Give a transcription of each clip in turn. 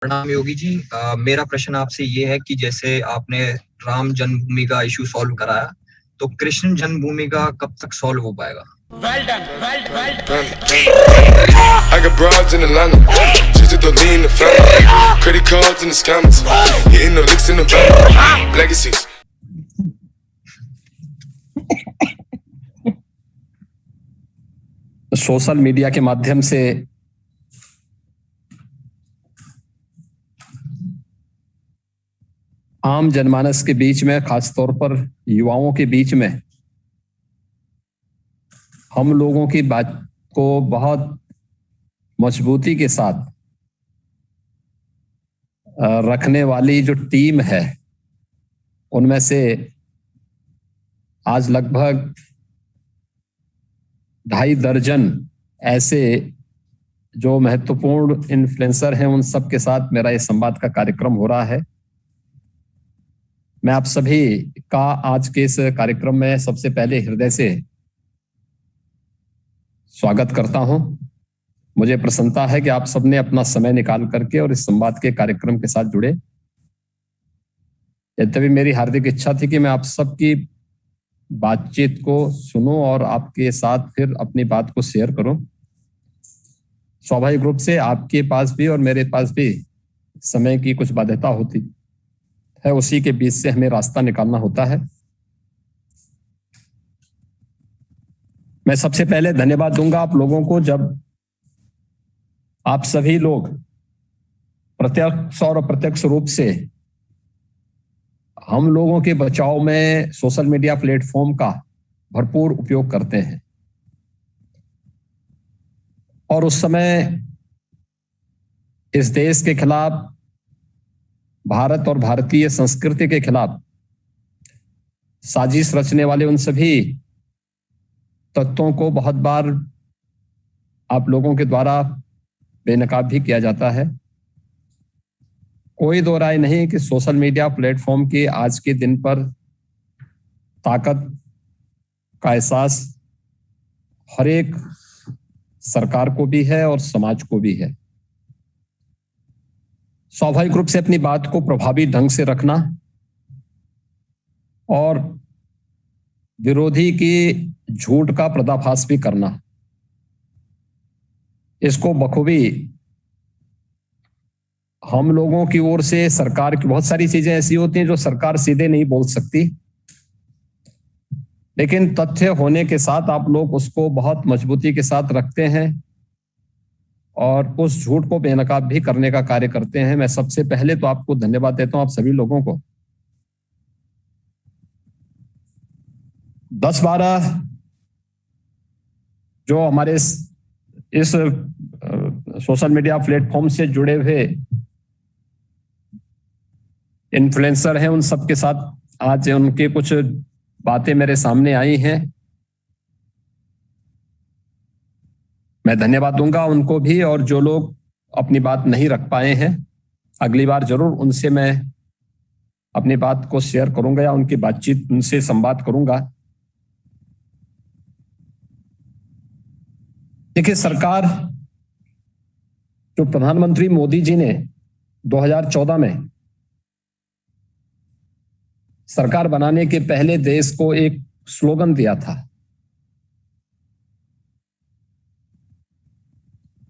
प्रणाम योगी जी। मेरा प्रश्न आपसे ये है कि जैसे आपने राम जन्मभूमि का इशू सॉल्व कराया, तो कृष्ण जन्मभूमि का कब तक सॉल्व हो पाएगा? Well done, well done. I got broads in Atlanta, just to lean the family. Credit cards and the scammers, hitting the licks in the van. Legacies. Social media के माध्यम से आम जनमानस के बीच में, खासतौर पर युवाओं के बीच में हम लोगों की बात को बहुत मजबूती के साथ रखने वाली जो टीम है, उनमें से आज लगभग 2.5 दर्जन ऐसे जो महत्वपूर्ण इन्फ्लुएंसर हैं, उन सब के साथ मेरा ये संवाद का कार्यक्रम हो रहा है। मैं आप सभी का आज के इस कार्यक्रम में सबसे पहले हृदय से स्वागत करता हूं। मुझे प्रसन्नता है कि आप सबने अपना समय निकाल करके और इस संवाद के कार्यक्रम के साथ जुड़े। यद्यपि मेरी हार्दिक इच्छा थी कि मैं आप सबकी बातचीत को सुनूं और आपके साथ फिर अपनी बात को शेयर करूं। स्वाभाविक रूप से आपके पास भी और मेरे पास भी समय की कुछ बाध्यता होती है, उसी के बीच से हमें रास्ता निकालना होता है। मैं सबसे पहले धन्यवाद दूंगा आप लोगों को, जब आप सभी लोग प्रत्यक्ष और अप्रत्यक्ष रूप से हम लोगों के बचाव में सोशल मीडिया प्लेटफॉर्म का भरपूर उपयोग करते हैं। और उस समय इस देश के खिलाफ, भारत और भारतीय संस्कृति के खिलाफ साजिश रचने वाले उन सभी तत्वों को बहुत बार आप लोगों के द्वारा बेनकाब भी किया जाता है। कोई दो राय नहीं कि सोशल मीडिया प्लेटफॉर्म की आज के दिन पर ताकत का एहसास हर एक सरकार को भी है और समाज को भी है। स्वाभाविक रूप से अपनी बात को प्रभावी ढंग से रखना और विरोधी की झूठ का पर्दाफाश भी करना, इसको बखूबी हम लोगों की ओर से सरकार की बहुत सारी चीजें ऐसी होती हैं जो सरकार सीधे नहीं बोल सकती, लेकिन तथ्य होने के साथ आप लोग उसको बहुत मजबूती के साथ रखते हैं और उस झूठ को बेनकाब भी करने का कार्य करते हैं। मैं सबसे पहले तो आपको धन्यवाद देता हूं, आप सभी लोगों को। 10-12 जो हमारे इस सोशल मीडिया प्लेटफॉर्म से जुड़े हुए इन्फ्लुएंसर हैं, उन सब के साथ आज उनके कुछ बातें मेरे सामने आई हैं। मैं धन्यवाद दूंगा उनको भी, और जो लोग अपनी बात नहीं रख पाए हैं, अगली बार जरूर उनसे मैं अपनी बात को शेयर करूंगा या उनकी बातचीत, उनसे संवाद करूंगा। देखिए, सरकार जो प्रधानमंत्री मोदी जी ने 2014 में सरकार बनाने के पहले देश को एक स्लोगन दिया था।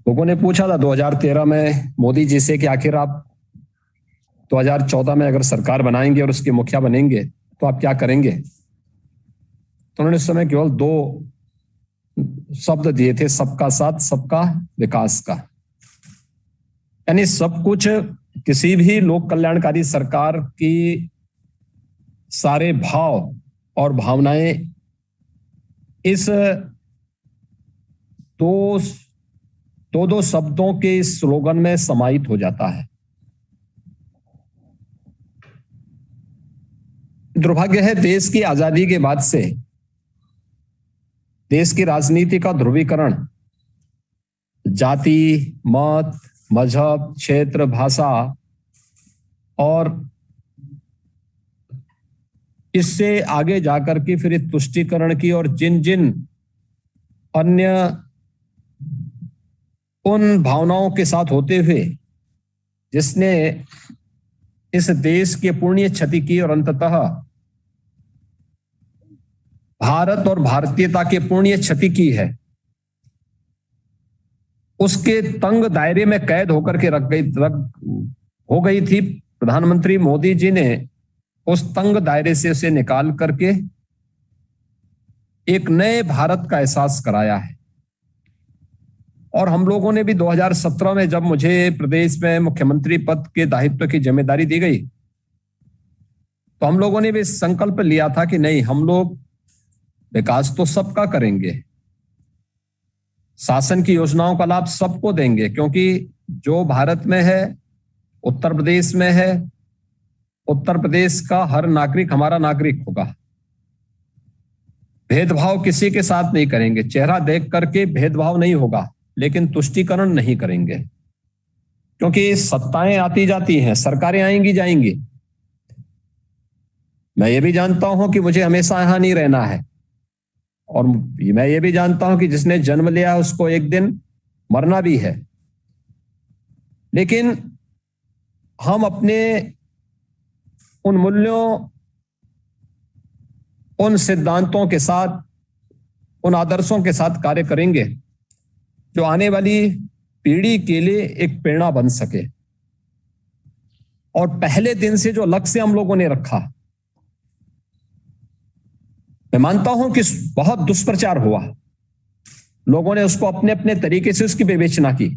लोगों ने पूछा था 2013 में मोदी जी से कि आखिर आप 2014 में अगर सरकार बनाएंगे और उसके मुखिया बनेंगे तो आप क्या करेंगे? तो उन्होंने उस समय केवल 2 शब्द दिए थे, सबका साथ, सबका विकास का। यानी सब कुछ, किसी भी लोक कल्याणकारी सरकार की सारे भाव और भावनाएं इस दो शब्दों के स्लोगन में समाहित हो जाता है। दुर्भाग्य है, देश की आजादी के बाद से देश की राजनीति का ध्रुवीकरण जाति, मत, मजहब, क्षेत्र, भाषा और इससे आगे जाकर के फिर तुष्टीकरण की और जिन जिन अन्य उन भावनाओं के साथ होते हुए जिसने इस देश की पुण्य क्षति की और अंततः भारत और भारतीयता के पुण्य क्षति की है, उसके तंग दायरे में कैद होकर के हो गई थी। प्रधानमंत्री मोदी जी ने उस तंग दायरे से उसे निकाल करके एक नए भारत का एहसास कराया है। और हम लोगों ने भी 2017 में जब मुझे प्रदेश में मुख्यमंत्री पद के दायित्व की जिम्मेदारी दी गई, तो हम लोगों ने भी संकल्प लिया था कि नहीं, हम लोग विकास तो सबका करेंगे, शासन की योजनाओं का लाभ सबको देंगे, क्योंकि जो भारत में है, उत्तर प्रदेश में है, उत्तर प्रदेश का हर नागरिक हमारा नागरिक होगा। भेदभाव किसी के साथ नहीं करेंगे, चेहरा देख करके भेदभाव नहीं होगा, लेकिन तुष्टीकरण नहीं करेंगे, क्योंकि सत्ताएं आती जाती हैं, सरकारें आएंगी जाएंगी। मैं ये भी जानता हूं कि मुझे हमेशा यहां नहीं रहना है, और मैं ये भी जानता हूं कि जिसने जन्म लिया उसको एक दिन मरना भी है। लेकिन हम अपने उन मूल्यों, उन सिद्धांतों के साथ, उन आदर्शों के साथ कार्य करेंगे जो आने वाली पीढ़ी के लिए एक प्रेरणा बन सके। और पहले दिन से जो लक्ष्य हम लोगों ने रखा, मैं मानता हूं कि बहुत दुष्प्रचार हुआ, लोगों ने उसको अपने अपने तरीके से उसकी विवेचना की,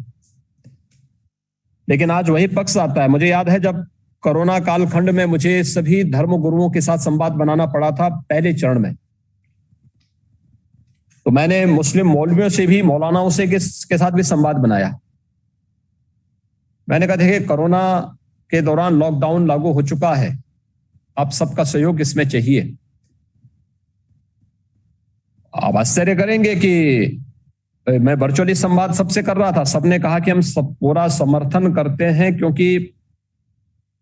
लेकिन आज वही पक्ष आता है। मुझे याद है जब कोरोना कालखंड में मुझे सभी धर्म गुरुओं के साथ संवाद बनाना पड़ा था पहले चरण में, तो मैंने मुस्लिम मौलवियों से भी, मौलानाओं से के साथ भी संवाद बनाया। मैंने कहा, देखिए, कोरोना के दौरान लॉकडाउन लागू हो चुका है, आप सबका सहयोग इसमें चाहिए। आप आश्चर्य करेंगे कि मैं वर्चुअली संवाद सबसे कर रहा था, सबने कहा कि हम सब पूरा समर्थन करते हैं, क्योंकि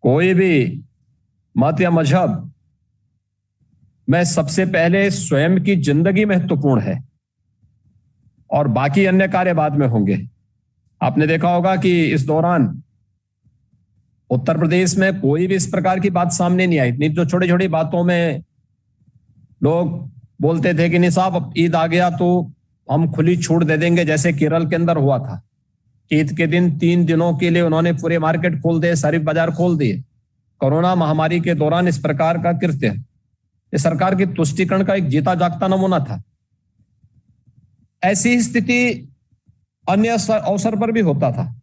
कोई भी मत या मजहब में सबसे पहले स्वयं की जिंदगी महत्वपूर्ण है और बाकी अन्य कार्य बाद में होंगे। आपने देखा होगा कि इस दौरान उत्तर प्रदेश में कोई भी इस प्रकार की बात सामने नहीं आई। इतनी जो छोटी छोटी बातों में लोग बोलते थे कि नहीं साहब, अब ईद आ गया तो हम खुली छूट दे देंगे, जैसे केरल के अंदर हुआ था। ईद के दिन 3 दिनों के लिए उन्होंने पूरे मार्केट खोल दिए, सारी बाजार खोल दिए। कोरोना महामारी के दौरान इस प्रकार का कृत्य इस सरकार की तुष्टीकरण का एक जीता जागता नमूना था। ऐसी स्थिति अन्य अवसर पर भी होता था।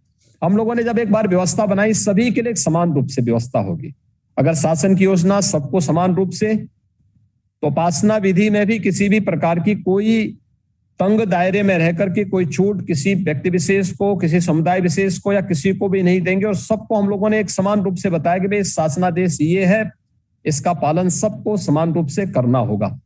हम लोगों ने जब एक बार व्यवस्था बनाई, सभी के लिए एक समान रूप से व्यवस्था होगी। अगर शासन की योजना सबको समान रूप से, तो उपासना विधि में भी किसी भी प्रकार की कोई तंग दायरे में रहकर के कोई छूट किसी व्यक्ति विशेष को, किसी समुदाय विशेष को या किसी को भी नहीं देंगे। और सबको हम लोगों ने एक समान रूप से बताया कि भाई शासनादेश ये है, इसका पालन सबको समान रूप से करना होगा।